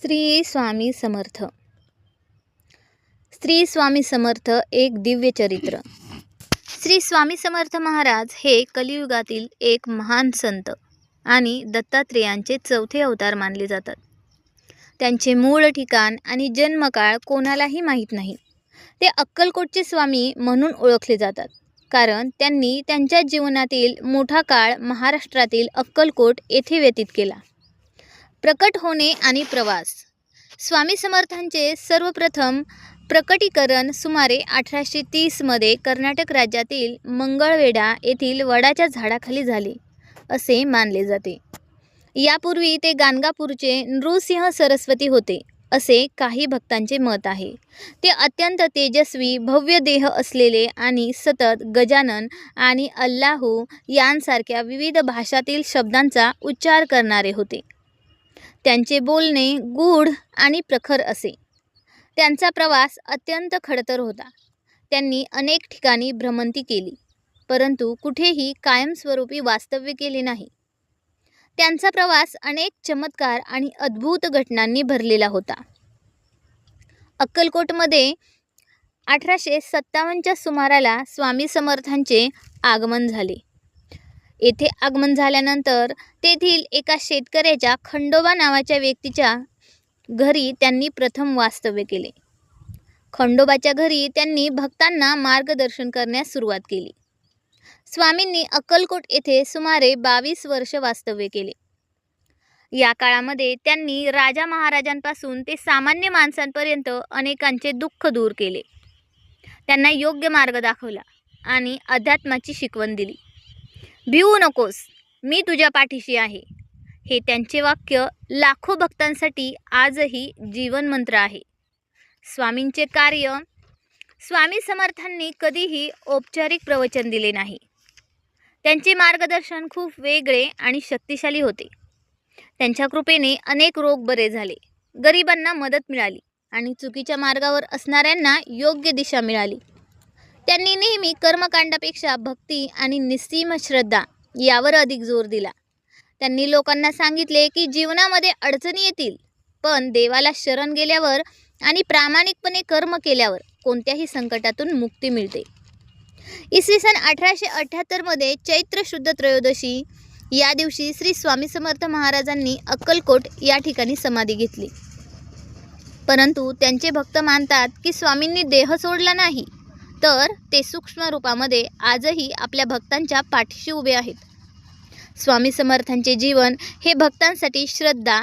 श्री स्वामी समर्थ. श्री स्वामी समर्थ एक दिव्य चरित्र. श्री स्वामी समर्थ महाराज हे कलियुगातील एक महान संत आणि दत्तात्रेयांचे चौथे अवतार मानले जातात. त्यांचे मूळ ठिकाण आणि जन्मकाळ कोणालाही माहीत नाही. ते अक्कलकोटचे स्वामी म्हणून ओळखले जातात, कारण त्यांनी त्यांच्या जीवनातील मोठा काळ महाराष्ट्रातील अक्कलकोट येथे व्यतीत केला. प्रकट होणे आणि प्रवास. स्वामी समर्थांचे सर्वप्रथम प्रकटीकरण सुमारे 1830 मध्ये कर्नाटक राज्यातील मंगळवेढा येथील वडाच्या झाडाखाली झाले असे मानले जाते. यापूर्वी ते गाणगापूरचे नृसिंह सरस्वती होते असे काही भक्तांचे मत आहे. ते अत्यंत तेजस्वी भव्य देह असलेले आणि सतत गजानन आणि अल्लाहू यांसारख्या विविध भाषातील शब्दांचा उच्चार करणारे होते. त्यांचे बोलणे गूढ आणि प्रखर असे. त्यांचा प्रवास अत्यंत खडतर होता. त्यांनी अनेक ठिकाणी भ्रमंती केली, परंतु कुठेही कायमस्वरूपी वास्तव्य केले नाही. त्यांचा प्रवास अनेक चमत्कार आणि अद्भुत घटनांनी भरलेला होता. अक्कलकोटमध्ये 1857च्या सुमाराला स्वामी समर्थांचे आगमन झाले. येथे आगमन झाल्यानंतर तेथील एका शेतकऱ्याच्या खंडोबा नावाच्या व्यक्तीच्या घरी त्यांनी प्रथम वास्तव्य केले. खंडोबाच्या घरी त्यांनी भक्तांना मार्गदर्शन करण्यास सुरुवात केली. स्वामींनी अक्कलकोट येथे सुमारे 22 वर्ष वास्तव्य केले. या काळामध्ये त्यांनी राजा महाराजांपासून ते सामान्य माणसांपर्यंत अनेकांचे दुःख दूर केले. त्यांना योग्य मार्ग दाखवला आणि अध्यात्माची शिकवण दिली. भिवू नकोस, मी तुझ्या पाठीशी आहे, हे त्यांचे वाक्य लाखो भक्तांसाठी आजही जीवनमंत्र आहे. स्वामींचे कार्य. स्वामी समर्थांनी कधीही औपचारिक प्रवचन दिले नाही. त्यांचे मार्गदर्शन खूप वेगळे आणि शक्तिशाली होते. त्यांच्या कृपेने अनेक रोग बरे झाले, गरिबांना मदत मिळाली आणि चुकीच्या मार्गावर असणाऱ्यांना योग्य दिशा मिळाली. त्यांनी नेहमी कर्मकांडापेक्षा भक्ती आणि निस्सीम श्रद्धा यावर अधिक जोर दिला. त्यांनी लोकांना सांगितले की जीवनामध्ये अडचणी येतील, पण देवाला शरण गेल्यावर आणि प्रामाणिकपणे कर्म केल्यावर कोणत्याही संकटातून मुक्ती मिळते. इसवी सन 1878 मध्ये चैत्र शुद्ध त्रयोदशी या दिवशी श्री स्वामी समर्थ महाराजांनी अक्कलकोट या ठिकाणी समाधी घेतली. परंतु त्यांचे भक्त मानतात की स्वामींनी देह सोडला नाही, तर ते सूक्ष्म रूपामध्ये आजही आपल्या भक्तांच्या पाठीशी उभे आहेत. स्वामी समर्थांचे जीवन हे भक्तांसाठी श्रद्धा,